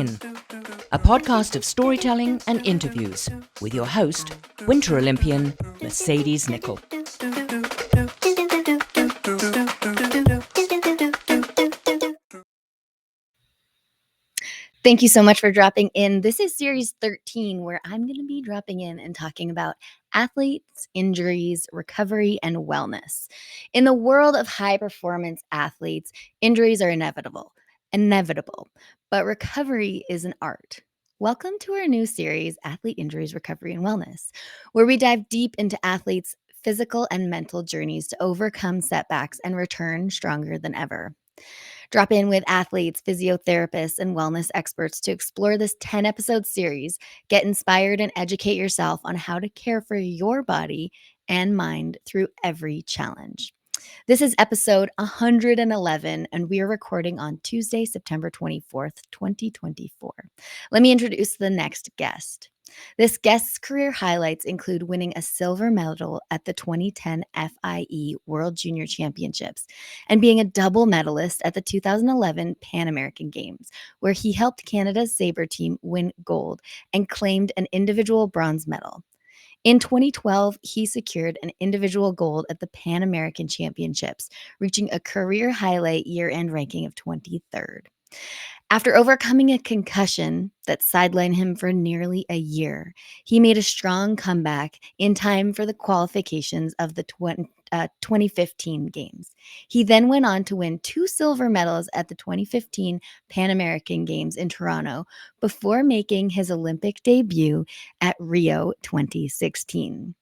In, a podcast of storytelling and interviews with your host, Winter Olympian Mercedes Nichol. Thank you so much for dropping in. This is series 13, where I'm going to be dropping in and talking about athletes, injuries, recovery, and wellness. In the world of high performance athletes, injuries are inevitable, but recovery is an art. Welcome to our new series, Athlete Injuries, Recovery, and Wellness, where we dive deep into athletes' physical and mental journeys to overcome setbacks and return stronger than ever. Drop in with athletes, physiotherapists, and wellness experts to explore this 10-episode series. Get inspired and educate yourself on how to care for your body and mind through every challenge. This is episode 111, and we are recording on Tuesday, September 24th, 2024. Let me introduce the next guest. This guest's career highlights include winning a silver medal at the 2010 FIE World Junior Championships and being a double medalist at the 2011 Pan American Games, where he helped Canada's sabre team win gold and claimed an individual bronze medal. In 2012, he secured an individual gold at the Pan American Championships, reaching a career highlight year-end ranking of 23rd. After overcoming a concussion that sidelined him for nearly a year, he made a strong comeback in time for the qualifications of the 2015 Games. He then went on to win 2 silver medals at the 2015 Pan American Games in Toronto before making his Olympic debut at Rio 2016.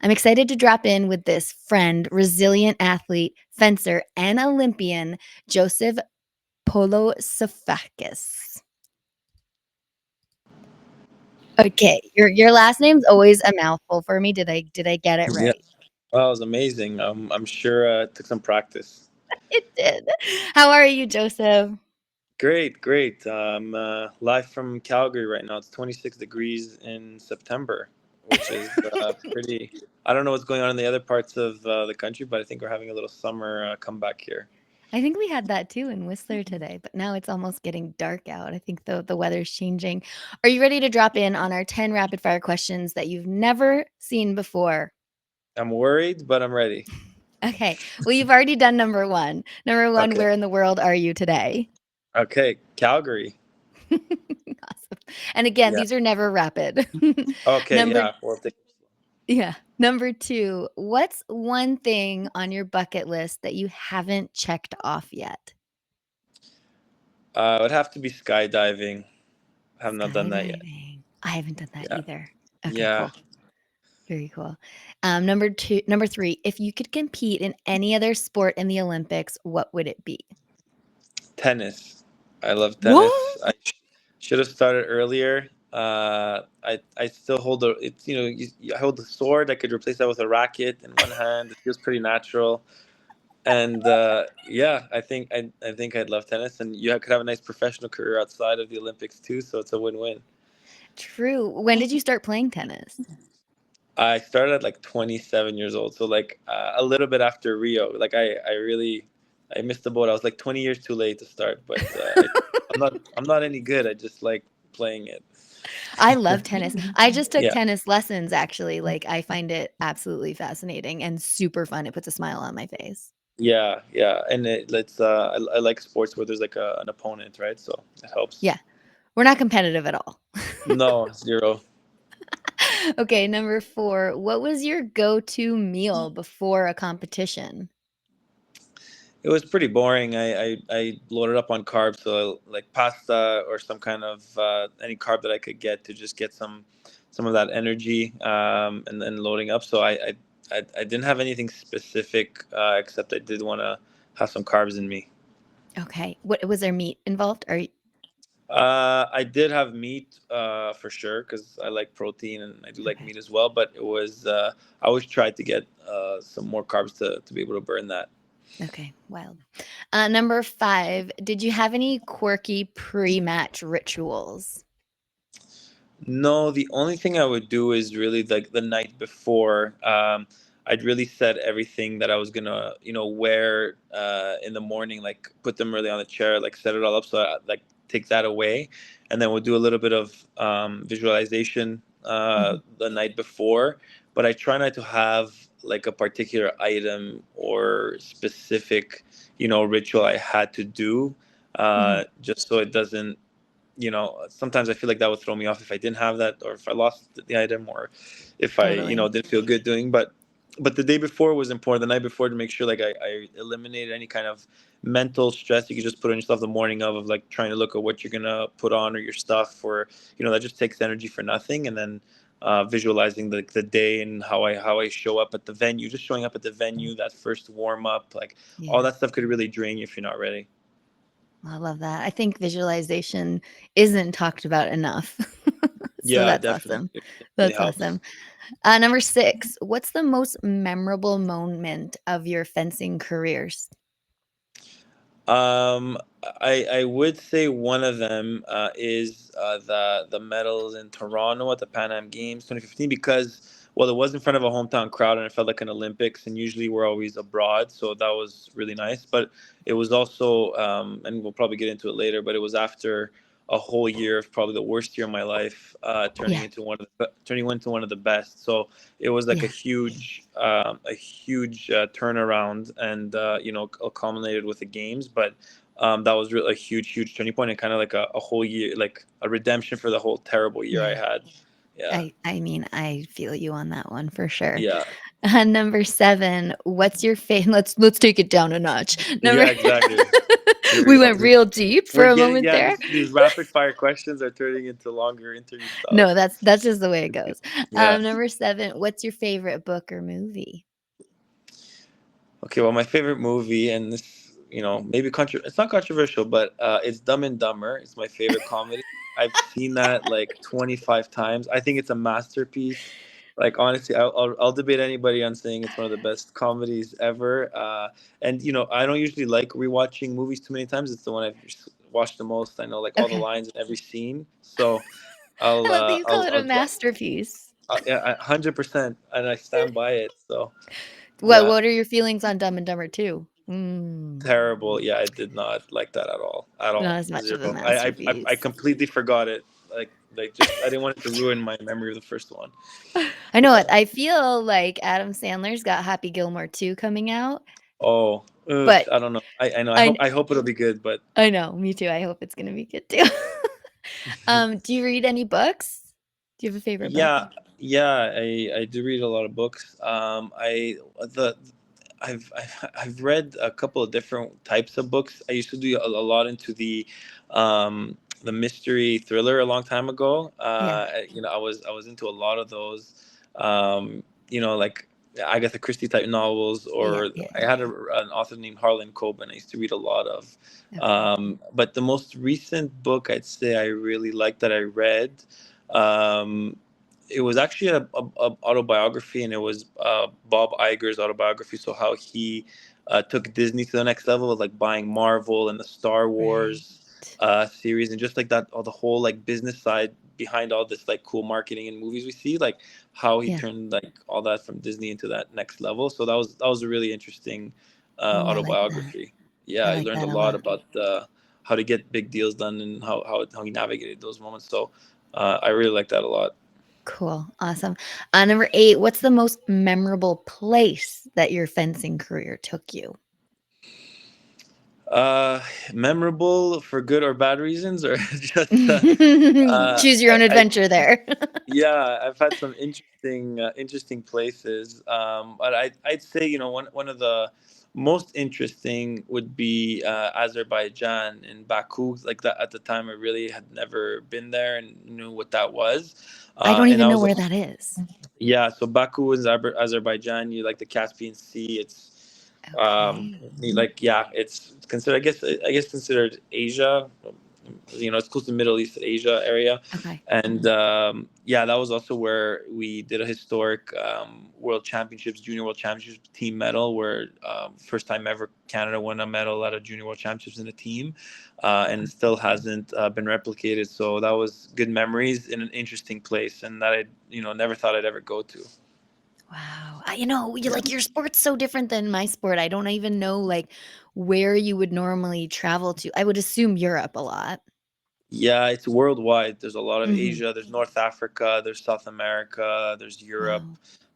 I'm excited to drop in with this friend, resilient athlete, fencer, and Olympian, Joseph Polossifakis. Okay, your last name's always a mouthful for me. Did I get it Yeah, right? well, it was amazing. I'm sure it took some practice. It did. How are you, Joseph? Great, great. I'm live from Calgary right now. It's 26 degrees in September, which is pretty. I don't know what's going on in the other parts of the country, but I think we're having a little summer comeback here. I think we had that too in Whistler today, but now it's almost getting dark out. I think the weather's changing. Are you ready to drop in on our 10 rapid fire questions that you've never seen before? I'm worried, but I'm ready. Okay. Well, you've already done number 1. Number 1, Okay. where in the world are you today? Okay, Calgary. Awesome. And again, Yeah. these are never rapid. Okay, Number yeah. Well, Yeah. Number 2, what's one thing on your bucket list that you haven't checked off yet? it would have to be skydiving. I have not done that yet. Skydiving. I haven't done that Yeah. either. Okay, Yeah. cool. Very cool. Number 3, if you could compete in any other sport in the Olympics, what would it be? Tennis. I love tennis. What? Should have started earlier. I still hold it's I hold the sword. I could replace that with a racket in one hand. It feels pretty natural. And yeah, I think I'd love tennis, and you could have a nice professional career outside of the Olympics too. So it's a win-win. True. When did you start playing tennis? I started at like 27 years old, so like a little bit after Rio. Like I missed the boat. I was like 20 years too late to start, but I'm not any good. I just like playing it. I love tennis. I just took Yeah, tennis lessons, actually. Like, I find it absolutely fascinating and super fun. It puts a smile on my face. yeah, and I like sports where there's like an opponent, right? So it helps. Yeah. We're not competitive at all. No, 0. Okay, number 4. What was your go-to meal before a competition? It was pretty boring. I loaded up on carbs, so like pasta or some kind of any carb that I could get to just get some of that energy, and then loading up. So I didn't have anything specific, except I did want to have some carbs in me. Okay. What was there meat involved? Or I did have meat, for sure, because I like protein and I do like okay. meat as well. But it was I always tried to get some more carbs to be able to burn that. Okay, wild. Number 5, did you have any quirky pre-match rituals? No, the only thing I would do is really like the night before. I'd really set everything that I was gonna wear in the morning. Like put them really on the chair, like set it all up. So like take that away, and then we'll do a little bit of visualization Mhm. the night before. But I try not to have like a particular item or specific, ritual I had to do, Mhm. just so it doesn't, sometimes I feel like that would throw me off if I didn't have that, or if I lost the item, or if I, Totally. didn't feel good doing. But the day before was important. The night before, to make sure like I eliminated any kind of mental stress you could just put on yourself the morning of like trying to look at what you're gonna put on or your stuff, or that just takes energy for nothing. And then visualizing the day and how I show up at the venue, just showing up at the venue, that first warm up, like all Yeah. that stuff could really drain you if you're not ready. I love that. I think visualization isn't talked about enough. So Yeah, that's definitely. awesome. It definitely That's helps. awesome. Number 6, what's the most memorable moment of your fencing careers? Um, I would say one of them is the medals in Toronto at the Pan Am Games 2015, because it was in front of a hometown crowd and it felt like an Olympics, and usually we're always abroad, so that was really nice. But it was also, and we'll probably get into it later, but it was after a whole year of probably the worst year of my life, Yeah. turning into one of the best. So it was like Yeah. a huge turnaround, and culminated with the games. But that was really a huge turning point, and kind of like a whole year, like a redemption for the whole terrible year I Yeah. had. Yeah, I mean, I feel you on that one for sure. yeah, Number 7, what's your let's take it down a notch. yeah, exactly. Here we We go. went real deep for We're a getting, moment yeah. there. These rapid fire questions are turning into longer interview No, styles. that's just the way it goes. Yeah. Number 7, what's your favorite book or movie? Okay, well, my favorite movie, and this, maybe it's not controversial, but it's Dumb and Dumber. It's my favorite comedy. I've seen that like 25 times. I think it's a masterpiece. Like, honestly, I'll debate anybody on saying it's one of the best comedies ever. And I don't usually like rewatching movies too many times. It's the one I've just watched the most. I know like all the Okay. lines in every scene. So I love that you call it a I'll masterpiece. yeah, 100%, and I stand by it. So What yeah. what are your feelings on Dumb and Dumber 2? Terrible. Yeah, I did not like that at all. At Not all. as much of a Zero. I masterpiece. completely forgot it. Like just I didn't want it to ruin my memory of the first one. I know it. Yeah. I feel like Adam Sandler's got Happy Gilmore 2 coming out, Oh, ugh, but I don't know. I know. I I hope I hope it'll be good, but I know, me too. I hope it's gonna be good too. Do you read any books? Do you have a favorite book? yeah, yeah. I do read a lot of books. The I've read a couple of different types of books. I used to do a lot into the mystery thriller a long time ago. Yeah. I was into a lot of those. Like Agatha Christie type novels, Yeah, or yeah, I had an author named Harlan Coben I used to read a lot of. okay. But the most recent book I'd say I really liked that I read, um, it was actually a autobiography, and it was Bob Iger's autobiography. So how he took Disney to the next level with like buying Marvel and the Star Right. Wars series, and just like that, all the whole like business side behind all this like cool marketing and movies we see, like how he Yeah. turned like all that from Disney into that next level. So that was a really interesting Oh, I like that. autobiography. Yeah, I I like learned a that a lot lot. about how to get big deals done, and how he navigated those moments. So I really like that a lot. Cool. Awesome. Number 8, what's the most memorable place that your fencing career took you? Uh, Memorable for good or bad reasons, or just Choose your own I adventure there. yeah, I've had some interesting places. But I'd say one of the most interesting would be Azerbaijan in Baku. Like that at the time, I really had never been there and knew what that was. I don't And even I know was where that is. Yeah, so Baku is Azerbaijan. You like the Caspian Sea. It's Okay. yeah, it's considered. I guess considered Asia. It's close to Middle East Asia area, Okay. and yeah, that was also where we did a historic World Championships, Junior World Championships team medal, where first time ever Canada won a medal at a Junior World Championships in a team, and still hasn't been replicated. So that was good memories in an interesting place, and that I never thought I'd ever go to. Wow. You Yeah. like your sport's so different than my sport. I don't even know like where you would normally travel to. I would assume Europe a lot. Yeah, it's worldwide. There's a lot of Hmm. Asia, there's North Africa, there's South America, there's Europe.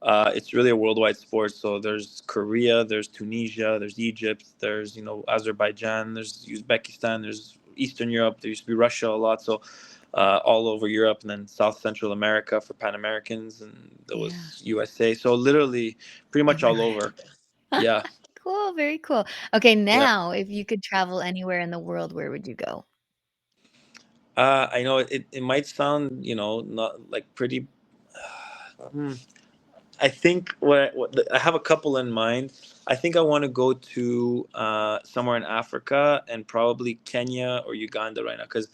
Wow. It's really a worldwide sport. So there's Korea, there's Tunisia, there's Egypt, there's Azerbaijan, there's Uzbekistan, there's Eastern Europe. There used to be Russia a lot. So all over Europe, and then South Central America for Pan Americans, and there Yeah. was USA. So literally, pretty much all Everywhere. over. Yeah, Cool. Very cool. Okay. yeah. Now, if you could travel anywhere in the world, where would you go? I know it might sound not like pretty. Hmm. I think I have a couple in mind. I think I want to go to somewhere in Africa and probably Kenya or Uganda right now because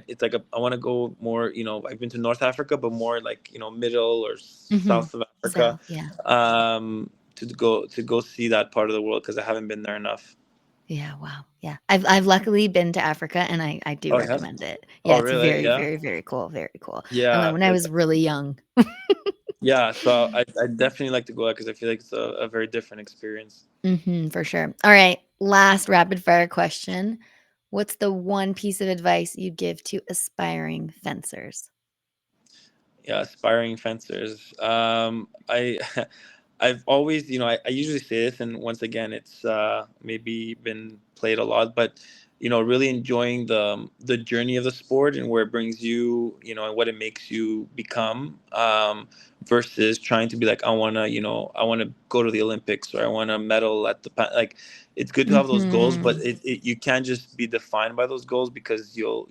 it's like I want to go more. I've been to North Africa, but more like middle or Hmm. south of Africa, South. Yeah. to go see that part of the world because I haven't been there enough. Yeah, wow. Yeah. I've luckily been to Africa, and I do Oh, yeah. recommend it. Oh, Yeah, it's really? very, Yeah. very, very cool. Very cool. I went Yeah. when I was really young. Yeah. So I definitely like to go there because I feel like it's a very different experience. For sure. All right. Last rapid fire question. What's the one piece of advice you'd give to aspiring fencers? Yeah, aspiring fencers. I I've always, I usually say this, and once again, it's maybe been played a lot, but really enjoying the journey of the sport and where it brings you, and what it makes you become, versus trying to be like, I want to go to the Olympics or I want to medal at like. It's good to have those goals, but Mhm. you can't just be defined by those goals because you'll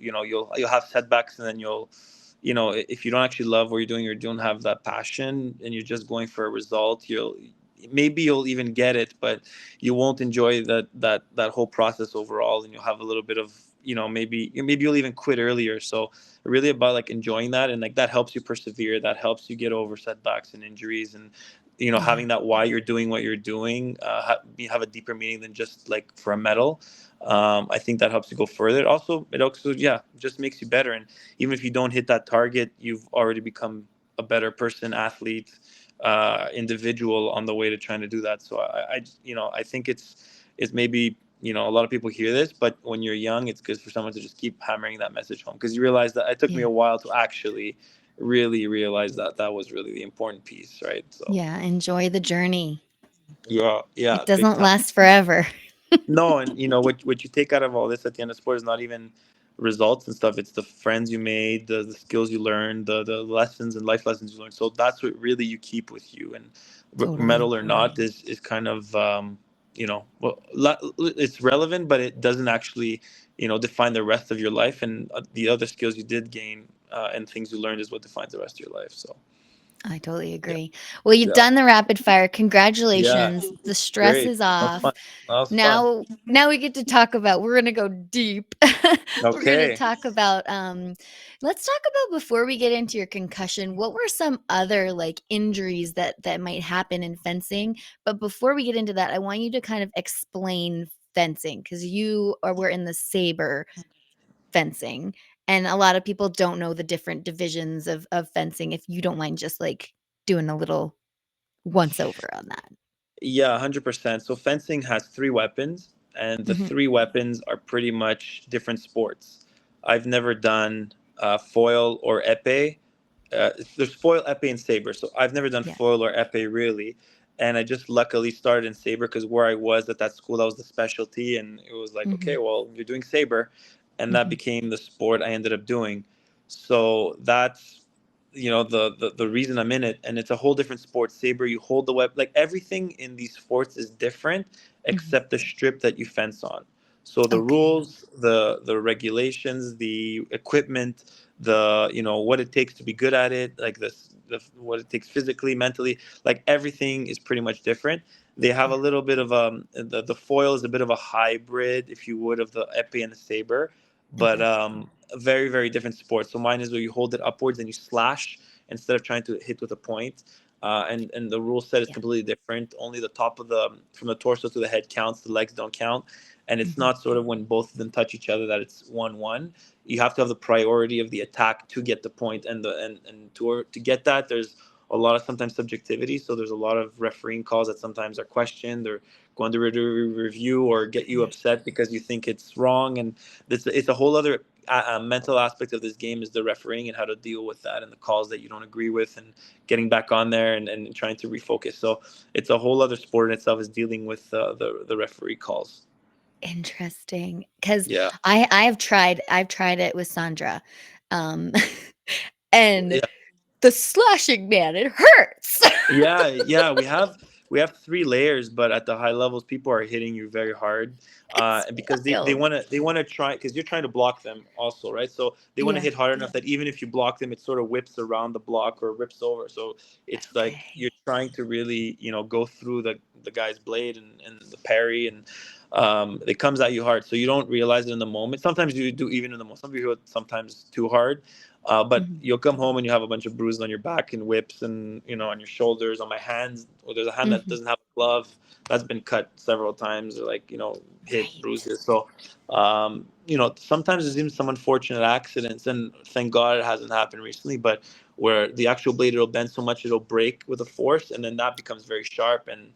have setbacks, and then if you don't actually love what you're doing or don't have that passion and you're just going for a result, you'll even get it, but you won't enjoy that whole process overall, and you'll have a little bit of maybe you'll even quit earlier. So really about like enjoying that, and like that helps you persevere, that helps you get over setbacks and injuries, and Yeah. having that why you're doing what you're doing, have a deeper meaning than just like for a medal. I think that helps you go further. It also yeah, just makes you better, and even if you don't hit that target, you've already become a better person, athlete, individual on the way to trying to do that. So I think it's maybe a lot of people hear this, but when you're young, it's good for someone to just keep hammering that message home because you realize that it took me Yeah. a while to actually really realize that that was really the important piece, right? So Yeah. Enjoy the journey. yeah, yeah, It big doesn't time. last forever. No, and what you take out of all this at the end of sport is not even results and stuff. It's the friends you made, the skills you learned, the lessons and life lessons you learned. So that's what really you keep with you. And Totally. medal or not is kind of well, it's relevant, but it doesn't actually define the rest of your life. And the other skills you did gain, and things you learned is what defines the rest of your life. So I totally yeah, agree. Well, you've yeah, done the rapid fire. yeah. Congratulations. The stress Great. is That was fun. off. That was fun. Now we get to talk about, we're gonna go deep. We're gonna Okay. talk about let's talk about, before we get into your concussion, what were some other like injuries that might happen in fencing? But before we get into that, I want you to kind of explain fencing because we're in the saber fencing, and a lot of people don't know the different divisions of fencing. If you don't mind just like doing a little once over on that. Yeah, 100%. So fencing has three weapons, and the Mhm. three weapons are pretty much different sports. I've never done foil or epee. There's foil, epee, and saber. So I've never done Yeah. foil or epee really, and I just luckily started in saber because where I was at that school, that was the specialty, and it was like, okay, Mhm. well, you're doing saber, and that Mhm. became the sport I ended up doing. So that's the reason I'm in it, and it's a whole different sport. Saber, you hold the weapon, like everything in these sports is different Mhm. except the strip that you fence on. So the Okay. rules, the regulations, the equipment, the what it takes to be good at it, like what it takes physically, mentally, like everything is pretty much different. They have a Yeah. little bit of the foil is a bit of a hybrid, if you would, of the epee and the saber, but Okay. a very very different sport. So mine is where you hold it upwards and you slash instead of trying to hit with a point. And the rule set is Yeah. completely different. Only the top of the from the torso to the head counts. The legs don't count, and it's Mhm. not sort of when both of them touch each other that it's 1-1. You have to have the priority of the attack to get the point, and to get that, there's a lot of sometimes subjectivity. So there's a lot of refereeing calls that sometimes are questioned or go under review or get you Mhm. upset because you think it's wrong, and it's a whole other mental aspect of this game is the refereeing and how to deal with that and the calls that you don't agree with and getting back on there and trying to refocus. So it's a whole other sport in itself, is dealing with the referee calls. Interesting, because Yeah. I've tried it with Sandra, um, and Yeah. the slashing, man, it hurts. Yeah, we have 3 layers, but at the high levels, people are hitting you very hard, It's and because they wild. want to they want to try, because you're trying to block them also, right? So they want to Yeah. hit hard enough that even if you block them, it sort of whips around the block or rips over. So it's like Okay. you're trying to really, go through the guy's blade and the parry, and it comes at you hard. So you don't realize it in the moment. Sometimes you do, even in the moment. Some people sometimes too hard. But Mhm. you'll come home and you have a bunch of bruises on your back and whips and, on your shoulders, on my hands. Or there's a hand that Mhm. doesn't have a glove that's been cut several times, or like, hit Right. bruises. So, sometimes there's even some unfortunate accidents, and thank God it hasn't happened recently. But where the actual blade, it'll bend so much it'll break with a force, and then that becomes very sharp, and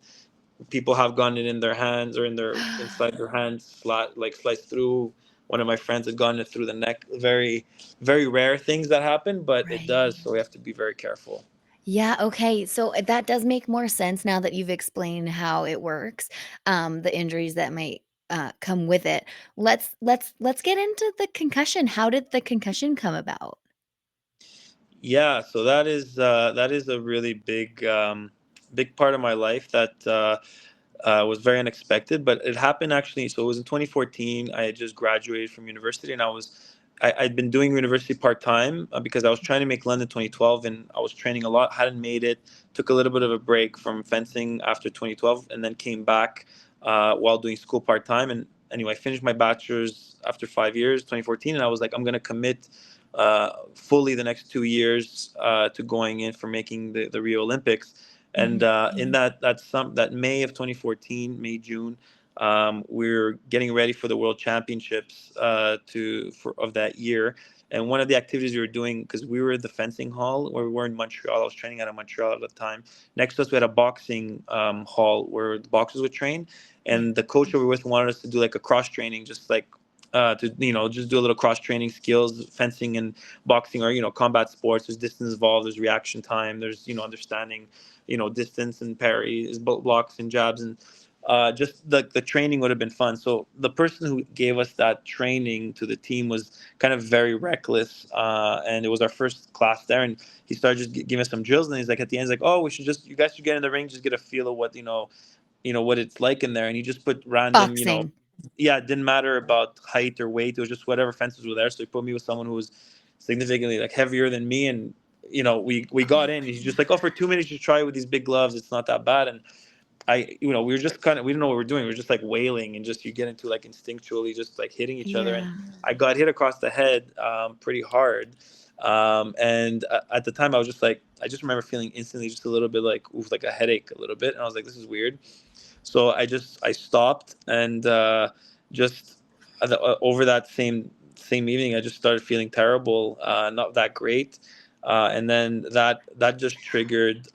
people have gotten it in their hands or inside their hands, like sliced through. One of my friends had gotten it through the neck. Very, very rare things that happen, but it does. Right. So we have to be very careful. Yeah, okay, so, that does make more sense now that you've explained how it works, the injuries that might, come with it. Let's get into the concussion. How did the concussion come about? Yeah, so that is a really big part of my life that was very unexpected, but it happened actually. So it was in 2014. I had just graduated from university, and I'd been doing university part time, because I was trying to make London 2012, and I was training a lot. Hadn't made it. Took a little bit of a break from fencing after 2012, and then came back while doing school part time. And anyway, I finished my bachelor's after 5 years, 2014, and I was like, I'm gonna commit fully the next 2 years to going in for making the Rio Olympics. And Mhm. in that May of 2014, May June, we are getting ready for the World Championships of that year. And one of the activities we were doing, because we were at the fencing hall where we were in Montreal, I was training out of Montreal at the time. Next to us, we had a boxing hall where the boxers would train, Yeah. and the coach that we were with wanted us to do like a cross training, just like to just do a little cross training skills, fencing and boxing, or combat sports. There's distance involved, there's reaction time, there's understanding distance and parries, blocks and jabs, and just the training would have been fun. So the person who gave us that training to the team was kind of very reckless, and it was our first class there, and he started just giving us some drills, and he's like, at the end, he's like, oh, you guys should get in the ring, just get a feel of what what it's like in there. And he just put random, Boxing. yeah, it didn't matter about height or weight. It was just whatever fences were there. So he put me with someone who was significantly like heavier than me, and we got Oh in. my He's just like, oh, for 2 minutes you try with these big gloves. It's not that bad. And we were just we didn't know what we were doing. We were just like wailing, and just you get into like instinctually just like hitting each other. And Yeah. I got hit across the head pretty hard. And at the time, I was just like, I just remember feeling instantly just a little bit like, oof, like a headache a little bit. And I was like, this is weird. So I stopped, and just over that same evening, I just started feeling terrible, not that great. And then that just triggered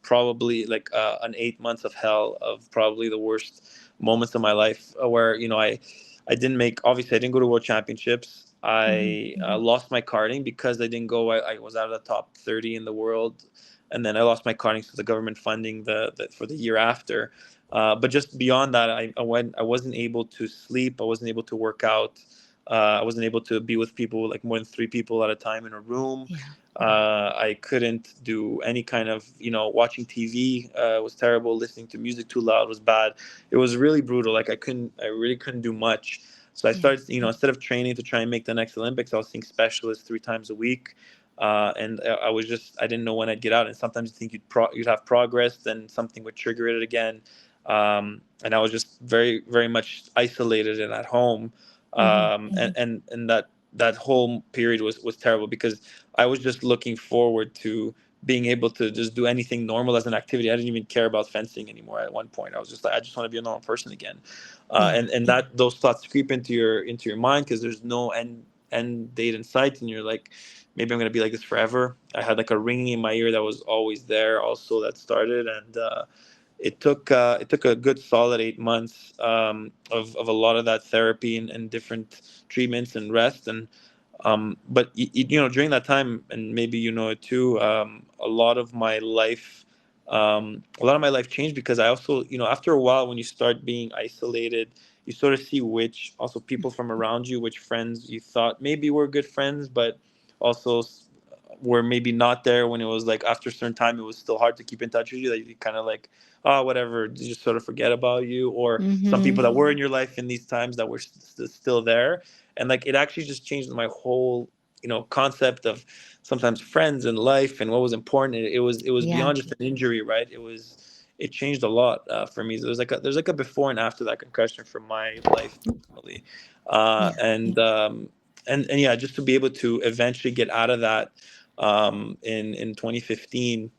probably like an 8 months of hell, of probably the worst moments of my life, where I didn't make, obviously I didn't go to world championships. Mhm, I mhm. lost my karting because I didn't go. I was out of the top 30 in the world, and then I lost my karting to the government funding the for the year after. But just beyond that, I wasn't able to sleep. I wasn't able to work out. I wasn't able to be with people, like more than 3 people at a time in a room. Yeah, yeah. I couldn't do any kind of, watching TV was terrible. Listening to music too loud was bad. It was really brutal. Like I really couldn't do much. So I Yeah, started, instead of training to try and make the next Olympics, I was seeing specialists 3 times a week. And I didn't know when I'd get out. And sometimes you think you'd have progress, then something would trigger it again. And I was just very, very much isolated and at home. mhm, And, mhm. and that whole period was terrible, because I was just looking forward to being able to just do anything normal as an activity. I didn't even care about fencing anymore. At one point, I was just like, I just want to be a normal person again. Yeah, And yeah. that those thoughts creep into your mind, because there's no end date in sight, and you're like, maybe I'm gonna be like this forever. I had like a ringing in my ear that was always there, also, that started. And it took a good solid 8 months of a lot of that therapy and different treatments and rest. And But during that time, and maybe you know it too, a lot of my life changed because I also, after a while, when you start being isolated, you sort of see which also people from around you, which friends you thought maybe were good friends, but also were maybe not there when it was like after a certain time, it was still hard to keep in touch with you. That you kind of like, oh, whatever, you just sort of forget about you, or some Mm-hmm. people that were in your life in these times that were still there. And like it actually just changed my whole concept of sometimes friends and life and what was important. It was Yeah. beyond just an injury, right? It changed a lot for me. There's like a before and after that concussion for my life personally. uh, Yeah. and um, and yeah, just to be able to eventually get out of that in 2015,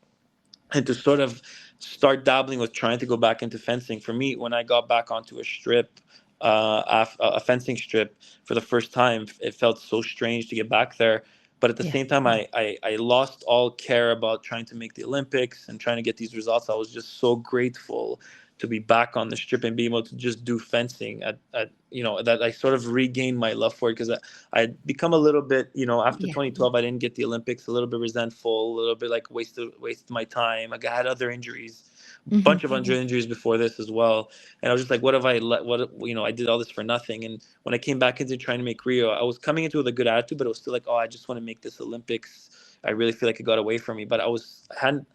and to sort of start dabbling with trying to go back into fencing. For me, when I got back onto a strip, a fencing strip for the first time, it felt so strange to get back there. But at the Yeah. same time, I lost all care about trying to make the Olympics and trying to get these results. I was just so grateful to be back on the strip and be able to just do fencing that I sort of regained my love for it, because I had become a little bit, after Yeah. 2012, I didn't get the Olympics, a little bit resentful, a little bit like wasted my time. Like I had other injuries, Mm-hmm. bunch of other injuries before this as well. And I was just like, what have I let, what, I did all this for nothing. And when I came back into trying to make Rio, I was coming into it with a good attitude, but it was still like, oh, I just want to make this Olympics. I really feel like it got away from me, but I wasn't,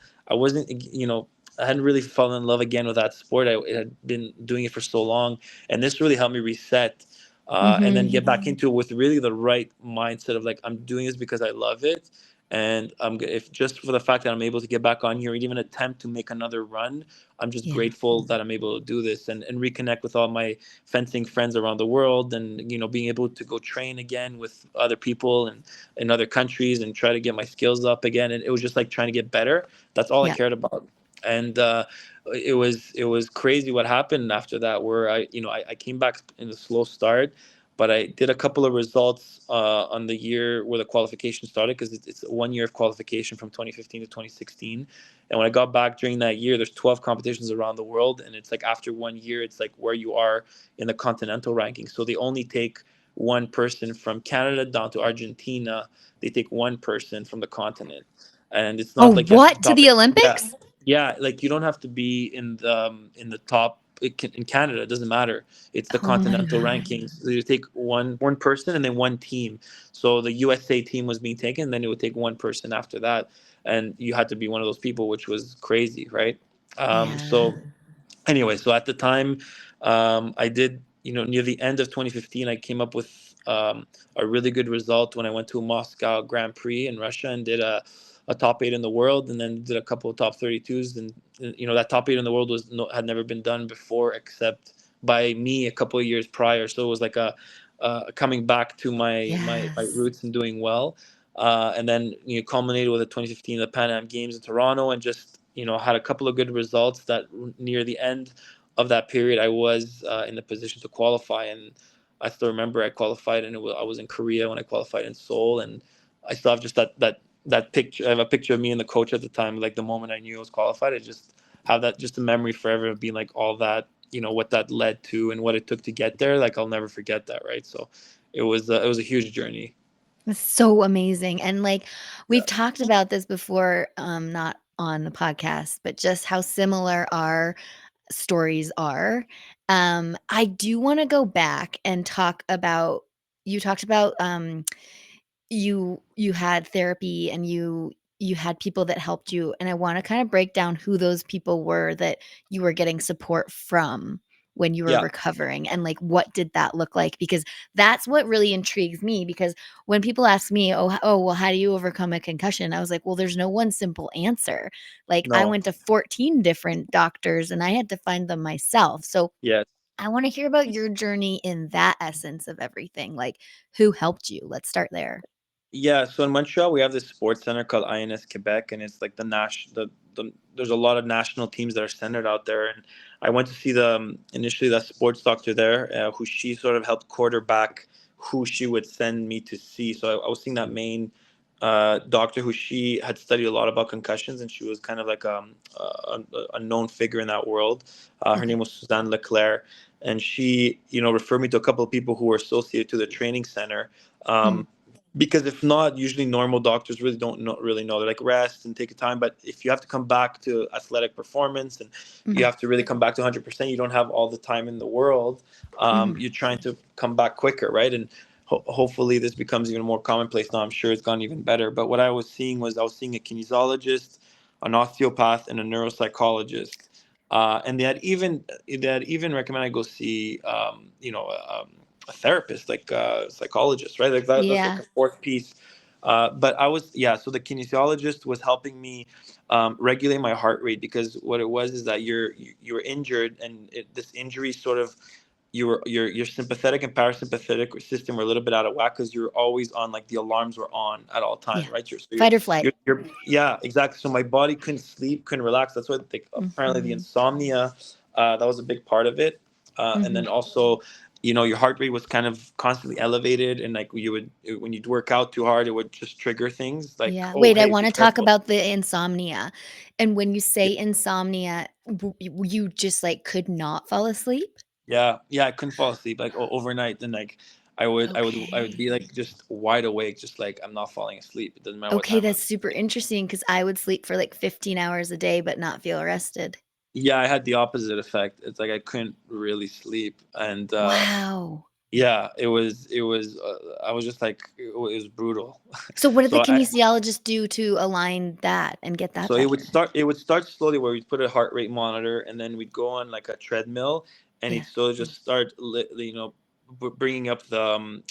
I hadn't really fallen in love again with that sport. I had been doing it for so long, and this really helped me reset, and then Mm-hmm. get back into it with really the right mindset of like, I'm doing this because I love it, and if just for the fact that I'm able to get back on here and even attempt to make another run, I'm just Yeah. grateful that I'm able to do this, and reconnect with all my fencing friends around the world, and being able to go train again with other people and in other countries and try to get my skills up again. And it was just like trying to get better. That's all I Yeah. cared about. And it was crazy what happened after that, where I came back in a slow start, but I did a couple of results on the year where the qualification started, because it's 1 year of qualification from 2015 to 2016. And when I got back during that year, there's 12 competitions around the world, and it's like after 1 year, it's like where you are in the continental ranking. So they only take one person from Canada down to Argentina. They take one person from the continent, and it's Oh, not like you have to be what? To top. the Yeah, Olympics? yeah, like you don't have to be in the top in Canada. It doesn't matter. It's the Oh my continental God. rankings. So you take one person and then one team. So the USA team was being taken, then it would take one person after that, and you had to be one of those people, which was crazy, right? Yeah. So anyway, so at the time, I did, near the end of 2015, I came up with a really good result when I went to a Moscow Grand Prix in Russia and did a top eight in the world, and then did a couple of top 32s. And that top eight in the world had never been done before, except by me a couple of years prior. So it was like a coming back to my Yes. roots and doing well. And then culminated with the 2015 the Pan Am Games in Toronto, and just had a couple of good results that near the end of that period I was in the position to qualify. And I still remember I qualified, and I was in Korea when I qualified in Seoul, and I still have just that picture. I have a picture of me and the coach at the time, like the moment I knew I was qualified. I just have that, just a memory forever of being like all that, what that led to and what it took to get there. Like I'll never forget that, right? So it was a huge journey. It's so amazing. And like we've Yeah. talked about this before, not on the podcast, but just how similar our stories are. I do want to go back and talk about you talked about you had therapy and you had people that helped you, and I want to kind of break down who those people were that you were getting support from when you were Yeah. recovering, and like what did that look like, because that's what really intrigues me. Because when people ask me, oh well, how do you overcome a concussion, I was like, well, there's no one simple answer. Like I No. went to 14 different doctors and I had to find them myself. So Yes. I want to hear about your journey in that essence of everything. Like who helped you? Let's start there. Yeah, so in Montreal we have this sports center called INS Quebec, and it's like there's a lot of national teams that are centered out there. And I went to see initially the sports doctor there, who she sort of helped quarterback who she would send me to see. So I was seeing that main doctor who she had studied a lot about concussions, and she was kind of like a known figure in that world. Her Okay. name was Suzanne Leclerc, and she referred me to a couple of people who were associated to the training center. Mm. Um, Because if not, usually normal doctors really don't really know. They're like, rest and take your time. But if you have to come back to athletic performance and you Mhm, have to really come back to 100%, you don't have all the time in the world. mhm. You're trying to come back quicker, right? And hopefully this becomes even more commonplace now. I'm sure it's gone even better. But what I was seeing was I was seeing a kinesiologist, an osteopath, and a neuropsychologist. And they had even recommended I go see a therapist, like a psychologist, right? Like that's like Yeah. a fourth piece. But I was, yeah. So the kinesiologist was helping me regulate my heart rate, because what it was is that you were injured, and this injury sort of your sympathetic and parasympathetic system were a little bit out of whack, because you're always on, like the alarms were on at all time, Yeah. right? So Fight or flight. yeah, exactly. So my body couldn't sleep, couldn't relax. That's why apparently the Mhm, insomnia, that was a big part of it. And mhm. then also, your heart rate was kind of constantly elevated, and like you would, when you'd work out too hard, it would just trigger things like, Yeah. oh, Wait, I hey, be wanna talk careful. about the insomnia, and when you Yeah, say insomnia, you just, like, could not fall asleep? yeah, yeah. I couldn't fall asleep like overnight. Then like I would be Okay. like just wide awake, just like I'm not falling asleep. It doesn't matter what Okay, time that's of super interesting because I would sleep for, like, 15 hours a day but not feel rested. Yeah, I had the opposite effect. It's like I couldn't really sleep, and Wow. yeah, it was. I was just like it was brutal. So what did the so I kinesiologist do to align that and get that so it would better? start it would start slowly, where we'd put a heart rate monitor, and then we'd go on like a treadmill, and Yeah. he'd slowly just start bringing up the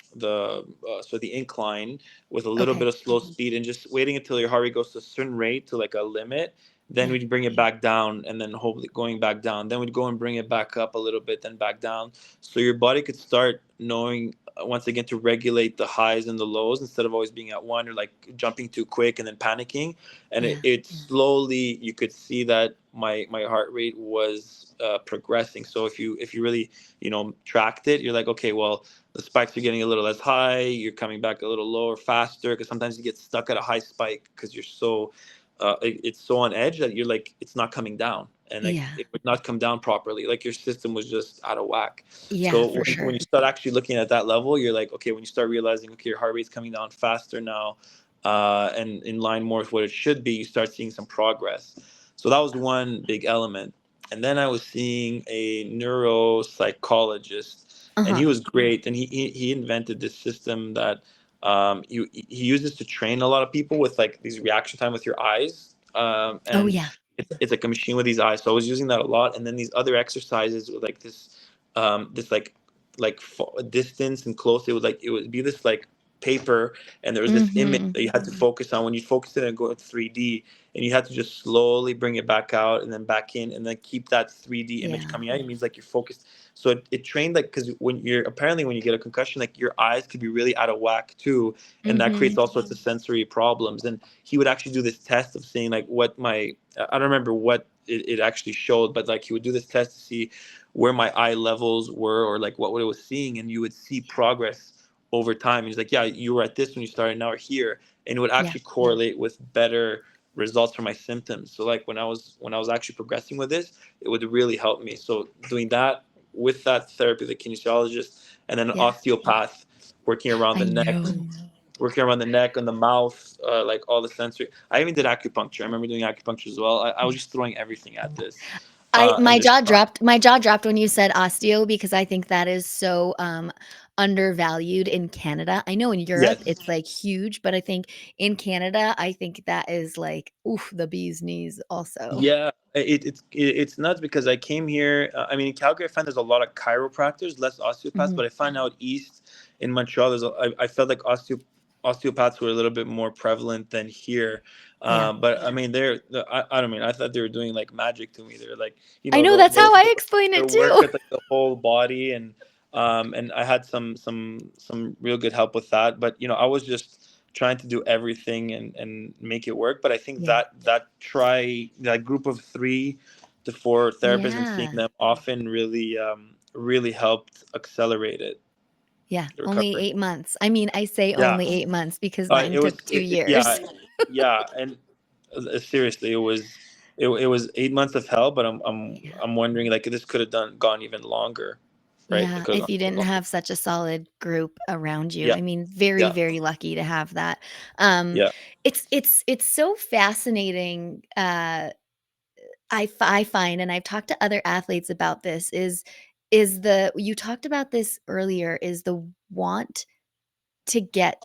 incline with a little Okay. bit of slow speed, and just waiting until your heart rate goes to a certain rate, to like a limit. Then Yeah. we'd bring it back down, and then hopefully going back down. Then we'd go and bring it back up a little bit, then back down, so your body could start knowing, once again, to regulate the highs and the lows, instead of always being at one, or like jumping too quick and then panicking. And it, Yeah. it slowly, you could see that my heart rate was progressing. So if you really tracked it, you're like, okay, well, the spikes are getting a little less high, you're coming back a little lower faster, because sometimes you get stuck at a high spike, because you're so it's so on edge that you're like, it's not coming down, and like Yeah. it would not come down properly, like your system was just out of whack. Yeah, So for when sure. you start actually looking at that level, you're like, okay, when you start realizing, okay, your heart rate's coming down faster now, and in line more with what it should be, you start seeing some progress. So that was one big element. And then I was seeing a neuropsychologist, and Uh-huh. he was great. And he invented this system that he uses to train a lot of people with like these reaction time with your eyes. Oh, And yeah. it's like a machine with these eyes. So I was using that a lot. And then these other exercises with like this distance and close. It would be this like paper, and there was this image Mhm. that you had to focus on. When you focus it and go to 3D, and you had to just slowly bring it back out and then back in, and then keep that 3D image Yeah. coming out. It means like you're focused. So it trained, like, because when you get a concussion, like your eyes could be really out of whack too, and that creates Mhm. all sorts of sensory problems. And he would actually do this test of seeing like what I don't remember what it actually showed, but like he would do this test to see where my eye levels were, or like what it was seeing, and you would see progress over time. He's like, yeah, you were at this when you started, now we're here, and it would Yeah. actually correlate with better results for my symptoms. So like when I was actually progressing with this, it would really help me. So doing that with that therapy, the kinesiologist, and then an Yeah. osteopath, working around the I neck, know. and the mouth, like all the sensory. I even did acupuncture. I remember doing acupuncture as well. I was just throwing everything at this, I and my just jaw dropped my jaw dropped when you said osteo because I think that is so, undervalued in Canada. I know in Europe yes. it's, like, huge, but I think in Canada, I think that is, like, oof, the bee's knees also. Yeah, it's nuts, because I came here. I mean, in Calgary, I find there's a lot of chiropractors, less osteopaths. Mhm. But I find out east in Montreal, I felt like osteopaths were a little bit more prevalent than here. Yeah. But I mean, I don't mean, I thought they were doing like magic to me. They're like, I know, they'll that's they'll how I explain it they'll work too. with like the whole body, and I had some real good help with that. But I was just trying to do everything and make it work. But I think Yeah. that group of 3 to 4 therapists, and seeing Yeah. them often really helped accelerate it, Yeah, the only recovery. 8 months. I mean, I say Yeah, only 8 months because mine it was took 2 yeah, years. yeah. And seriously, it was 8 months of hell. But I'm I'm Yeah. I'm wondering, like, this could have gone even longer. right? I Yeah, could have if gone you to didn't football. have such a solid group around you. Yeah, I mean, very, yeah, very lucky to have that. Um, yeah. it's so fascinating, I find, and I've talked to other athletes about this, is the you talked about this earlier, is the want to get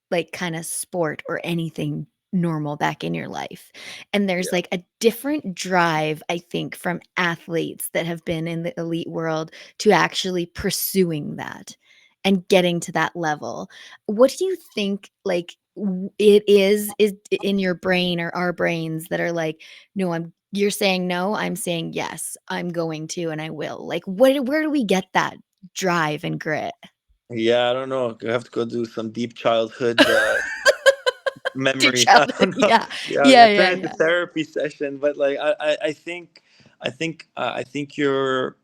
like kind of sport or anything normal back in your life. And there's Yeah. like a different drive, I think, from athletes that have been in the elite world to actually pursuing that and getting to that level. What do you think like it is in your brain or our brains that are like, no, you're saying no, I'm saying yes, I'm going to and I will. Like where do we get that drive and grit? Yeah, I don't know. I have to go do some deep childhood Deep memories. I childhood. don't know. Yeah. Yeah, I'm Yeah, gonna yeah, turn it into yeah. therapy session. But like, I think you're.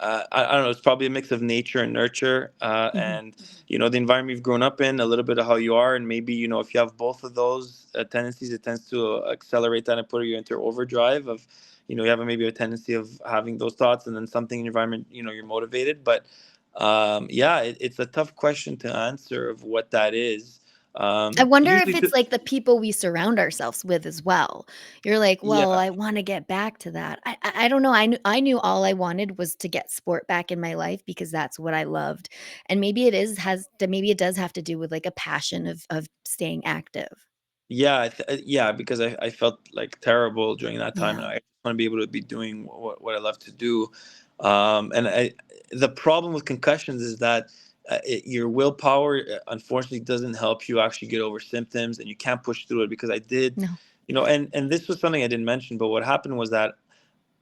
I don't know. It's probably a mix of nature and nurture, Mhm. and the environment you've grown up in, a little bit of how you are, and maybe if you have both of those tendencies, it tends to accelerate that and put you into overdrive of, you have maybe a tendency of having those thoughts, and then something in your environment, you're motivated. But yeah, it's a tough question to answer of what that is. I wonder if Usually, it's, like, the people we surround ourselves with as well. You're like, "Well, yeah. I wanna get back to that." I don't know, I knew all I wanted was to get sport back in my life because that's what I loved, and maybe it does have to do with, like, a passion of staying active. Yeah, yeah, because I felt like terrible during that time, and Yeah. I want to be able to be doing what I love to do. And the problem with concussions is that your willpower, unfortunately, doesn't help you actually get over symptoms, and you can't push through it. Because I did, No. and this was something I didn't mention, but what happened was that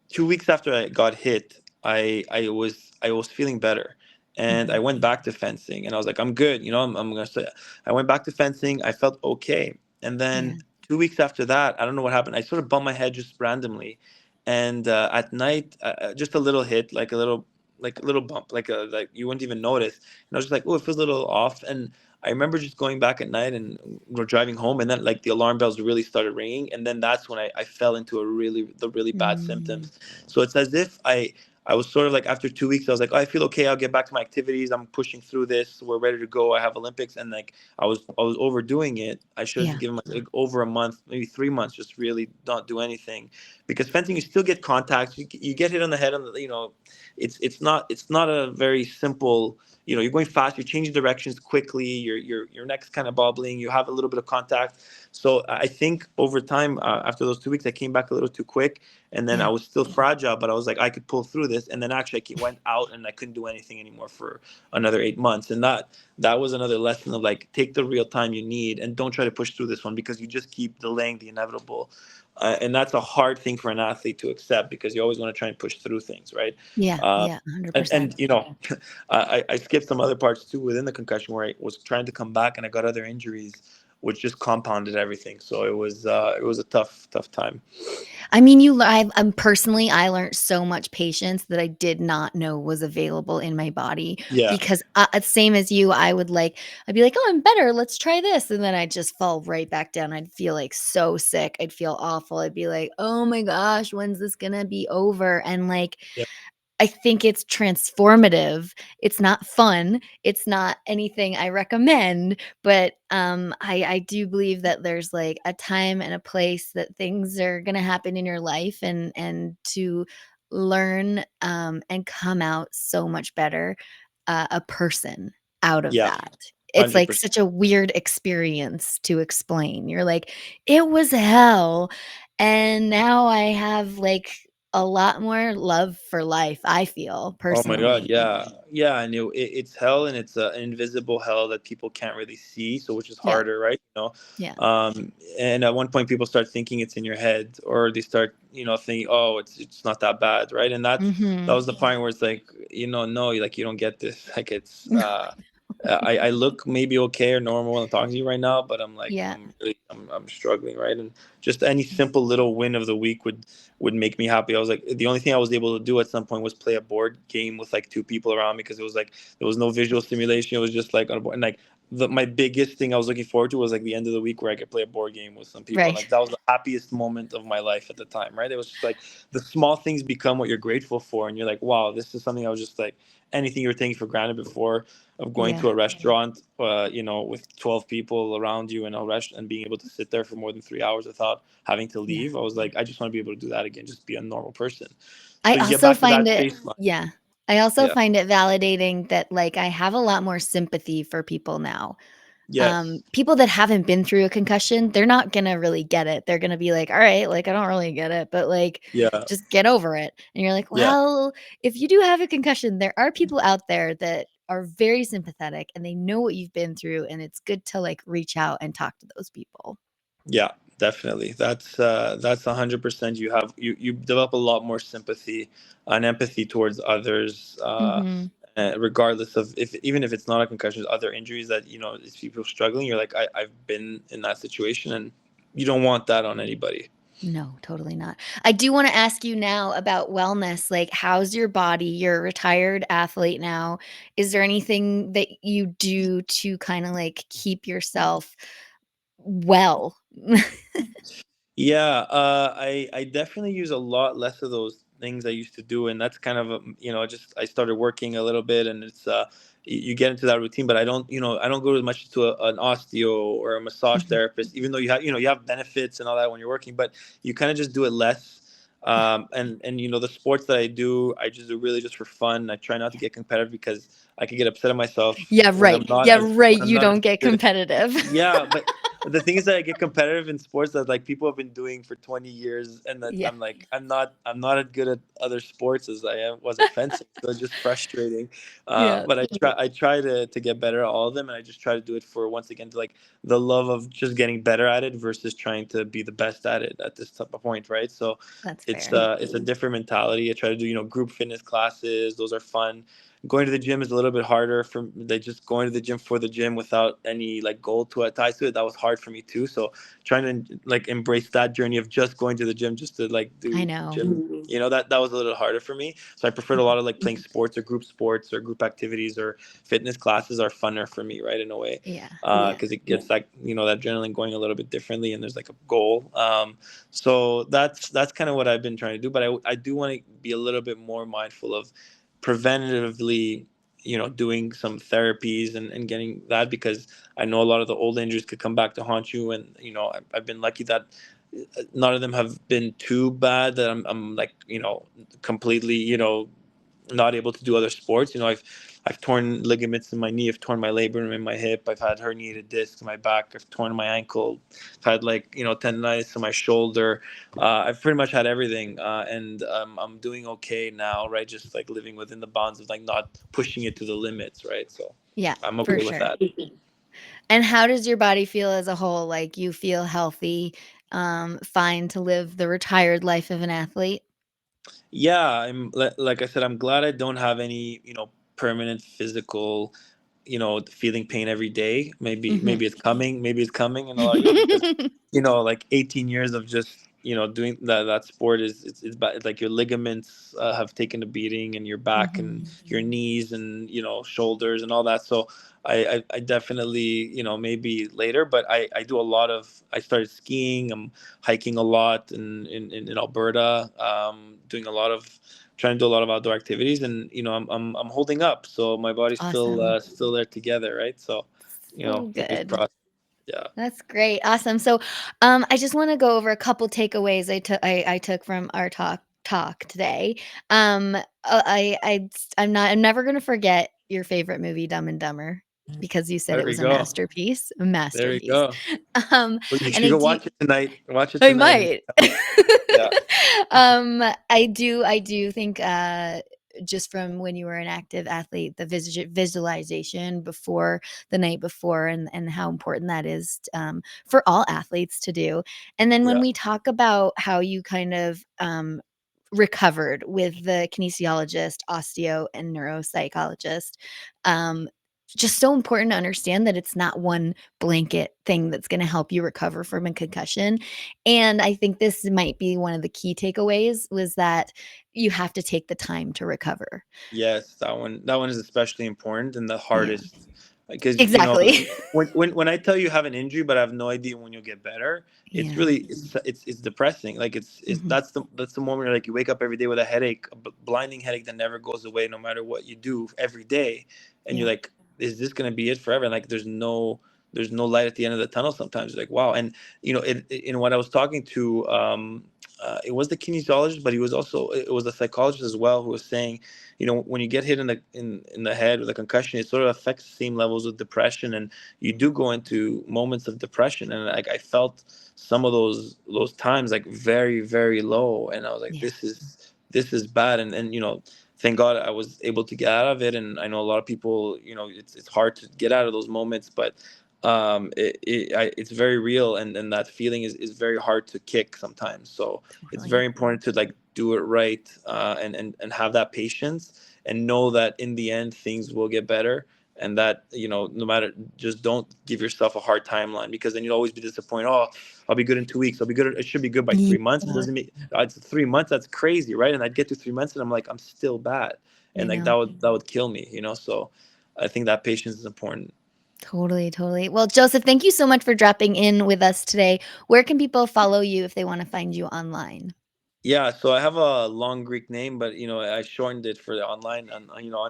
2 weeks after I got hit, I was feeling better, and I Mhm. went back to fencing, and I was like, I'm good, I'm gonna say. I went back to fencing. I felt okay, and then Yeah. 2 weeks after that, I don't know what happened. I sort of bumped my head just randomly, and at night, just a little hit, like a little bump, like you wouldn't even notice, and I was just like, oh, it feels a little off, and I remember just going back at night and we're driving home, and then like the alarm bells really started ringing, and then that's when I fell into the really bad Mm. symptoms. So it's as if I was sort of like, after 2 weeks, I was like, oh, I feel okay. I'll get back to my activities. I'm pushing through this. We're ready to go. I have Olympics, and like I was overdoing it. I should have Yeah. just given myself like over a month, maybe 3 months, just really not do anything, because fencing, you still get contacts. You get hit on the head on the it's not a very simple. You're going fast. You're changing directions quickly. Your neck's kind of bobbling. You have a little bit of contact. So I think over time, after those 2 weeks, I came back a little too quick, and then I Yeah. was still fragile, but I was like, I could pull through this. And then actually, went out, and I couldn't do anything anymore for another 8 months. And that was another lesson of like, take the real time you need, and don't try to push through this one, because you just keep delaying the inevitable. And that's a hard thing for an athlete to accept, because you always want to try and push through things, right? Yeah. Uh, Yeah. and 100%. and I skipped some other parts too within the concussion, where I was trying to come back, and I got other injuries, which just compounded everything. So it was a tough time. I mean, personally, I learned so much patience that I did not know was available in my body Yeah, because, same as you, I'd be like, "Oh, I'm better. Let's try this," and then I'd just fall right back down. I'd feel like so sick. I'd feel awful. I'd be like, "Oh my gosh, when's this gonna be over?" And like, yeah, I think it's transformative. It's not fun. It's not anything I recommend, but, I do believe that there's, like, a time and a place that things are gonna happen in your life and to learn, and come out so much better, a person out of yeah, that. It's, like, 100%. such a weird experience to explain. You're like, "It was hell, and now I have, like, a lot more love for life," I feel, Oh my God, personally. yeah, yeah. And it's hell, and it's an invisible hell that people can't really see. So, which is Yeah, harder, right? yeah. And at one point, people start thinking it's in your head, or they start, thinking, oh, it's not that bad, right? And that Mhm. was the point where it's like, no, like, you don't get this. Like, it's I look maybe okay or normal when I'm talking to you right now, but I'm like Yeah. I'm struggling, right? And just any simple little win of the week would make me happy. I was like, the only thing I was able to do at some point was play a board game with like two people around me, because it was like there was no visual stimulation. It was just like on a board, and like my biggest thing I was looking forward to was like the end of the week where I could play a board game with some people, and Right. like that was the happiest moment of my life at the time, right? It was just like the small things become what you're grateful for, and you're like, wow, this is something I was just like anything you were taking for granted before, of going Yeah. to a restaurant, with 12 people around you in a restaurant and being able to sit there for more than 3 hours without having to Yeah. leave. I was like, I just want to be able to do that again, just be a normal person. I So you get also back to find that it, baseline. yeah. I also Yeah. find it validating that like I have a lot more sympathy for people now. Yes. People that haven't been through a concussion, they're not gonna really get it. They're gonna be like, all right, like I don't really get it, but like Yeah. just get over it. And you're like, Yeah. well, if you do have a concussion, there are people out there that are very sympathetic and they know what you've been through, and it's good to like reach out and talk to those people. Yeah. Definitely. That's 100%. You develop a lot more sympathy and empathy towards others. Mhm. Regardless of if, even if it's not a concussion, other injuries that if people struggling, you're like, I've been in that situation, and you don't want that on anybody. No, totally not. I do wanna ask you now about wellness, like, how's your body? You're a retired athlete now. Is there anything that you do to kinda, like, keep yourself well? Yeah, I definitely use a lot less of those things I used to do, and that's kind of just I started working a little bit, and it's you get into that routine, but I don't go as much to an osteo or a massage Mhm. therapist, even though you have benefits and all that when you're working, but you kind of just do it less. Yeah. And the sports that I do, I just do really just for fun. I try not to get competitive because I could get upset at myself Yeah, right. Yeah, right, when I'm you not don't as get good. competitive. Yeah, but the thing is that I get competitive in sports that like people have been doing for 20 years, and that Yeah. I'm like I'm not as good at other sports as was at fencing, so it's just frustrating. Yeah. But I try to get better at all of them, and I just try to do it for, once again, to like the love of just getting better at it versus trying to be the best at it at this type of point, right? So That's it's fair. it's a different mentality. I try to do group fitness classes; those are fun. Going to the gym is a little bit harder for they just going to the gym for the gym without any like goal to it ties to it. That was hard for me too. So trying to like embrace that journey of just going to the gym just to like I do know. gym, that was a little harder for me. So I preferred a lot of like playing sports or group activities, or fitness classes are funner for me, right, in a way, Yeah. because it gets like that adrenaline going a little bit differently, and there's like a goal. So that's kind of what I've been trying to do, but I do want to be a little bit more mindful of preventatively, doing some therapies and getting that, because I know a lot of the old injuries could come back to haunt you, and I've been lucky that none of them have been too bad that I'm like completely not able to do other sports. I've torn ligaments in my knee, I've torn my labrum in my hip, I've had herniated discs in my back, I've torn my ankle, I've had like tendonitis in my shoulder. I've pretty much had everything, and I'm doing okay now, right? Just like living within the bounds of like not pushing it to the limits, right? So Yeah, I'm for okay with sure. that. And how does your body feel as a whole? Like, you feel healthy, fine to live the retired life of an athlete? Yeah, like I said, I'm glad I don't have any permanent physical, feeling pain every day. Maybe Mhm. maybe it's coming in a lot of years, because like 18 years of just doing that sport it's bad. It's like your ligaments have taken a beating, and your back and Mhm. your knees and shoulders and all that. So I definitely maybe later, but I do a lot of I started skiing. I'm hiking a lot in Alberta, doing a lot of trying to do a lot of outdoor activities, and I'm holding up, so my body's Awesome. still there together, right? So So fingers good. crossed. Yeah. That's great. Awesome. So, I just wanna go over a couple takeaways I took from our talk today. I'm never gonna forget your favorite movie, Dumb and Dumber, because you said There it we was a go. masterpiece, a There we masterpiece. go. Um, Well, you and should I go do watch it tonight. Watch it I tonight. And might. yeah. I do think, just from when you were an active athlete, the visualization before the night before, and how important that is, for all athletes to do. And then when Yeah. we talk about how you kind of, recovered with the kinesiologist, osteo, and neuropsychologist, um, just so important to understand that it's not one blanket thing that's going to help you recover from a concussion. And I think this might be one of the key takeaways, was that you have to take the time to recover. Yes, that one is especially important and the Yeah, hardest, because exactly. when I tell you have an injury but I have no idea when you'll get better, it's Yeah. really it's depressing. Like it's Mhm. that's the moment where, like, you wake up every day with a headache, a blinding headache that never goes away no matter what you do every day, and you're Yeah. like, is this gonna be it forever? And like there's no light at the end of the tunnel sometimes. You're like, wow. And when I was talking to it was the kinesiologist, but it was a psychologist as well, who was saying, when you get hit in the head with a concussion, it sort of affects the same levels of depression, and you do go into moments of depression. And like I felt some of those times like very, very low, and I was like, Yeah. this is bad. And thank God I was able to get out of it. And I know a lot of people, it's hard to get out of those moments, but it's very real, and that feeling is very hard to kick sometimes. So it's very Totally. important to like do it right, and have that patience, and know that in the end things will get better, and that no matter, just don't give yourself a hard timeline, because then you'll always be disappointed. Oh, I'll be good in 2 weeks, I'll be good, it should be good by 3 months. It Yeah. doesn't mean it's 3 months. That's crazy, right? And I'd get to 3 months and I'm like, I'm still bad, I and like that know. would kill me, so I think that patience is important. Totally, totally. Well, Joseph, thank you so much for dropping in with us today. Where can people follow you if they want to find you online? Yeah, so I have a long Greek name, but I shortened it for the online. On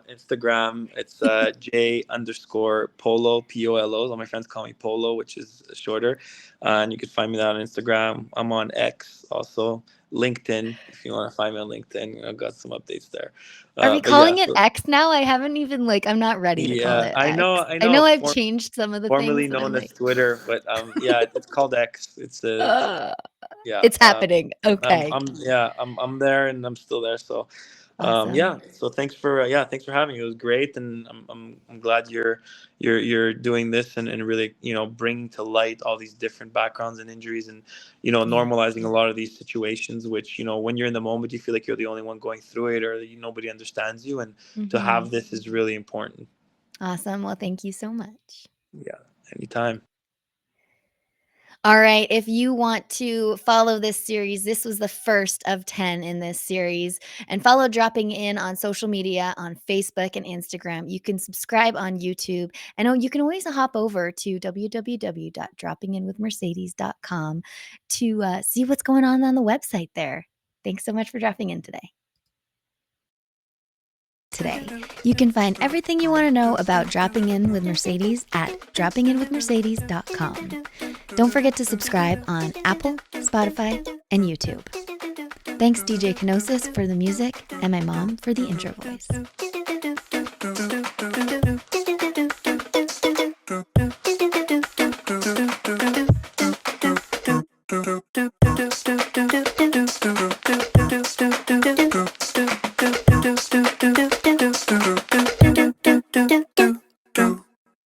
Instagram, it's J underscore Polo, Polo. All my friends call me Polo, which is shorter. And you can find me there on Instagram. I'm on X also, LinkedIn. If you want to find me on LinkedIn, I've got some updates there. Are we But yeah, calling it X now? I haven't even, I'm not ready to call yeah, it I know, X. I I know. know I've changed some of the Formerly things, and known I'm as like, Twitter, but yeah, it's called X. uh, Yeah. it's happening. I'm Okay. I'm yeah, I'm there and I'm still there. So Awesome. yeah. So thanks for having me. It was great, and I'm glad you're doing this, and really bringing to light all these different backgrounds and injuries, and Yeah. normalizing a lot of these situations, which when you're in the moment you feel like you're the only one going through it, or that nobody understands you, and to Mhm. have this is really important. Awesome. Well, thank you so much. Yeah, anytime. All right. If you want to follow this series, this was the first of 10 in this series, and follow Dropping In on social media on Facebook and Instagram. You can subscribe on YouTube. And you can always hop over to www.droppinginwithmercedes.com to see what's going on the website there. Thanks so much for dropping in today. You can find everything you want to know about Dropping In with Mercedes at droppinginwithmercedes.com. Don't forget to subscribe on Apple, Spotify, and YouTube. Thanks, DJ Kenosis, for the music, and my mom for the intro voice.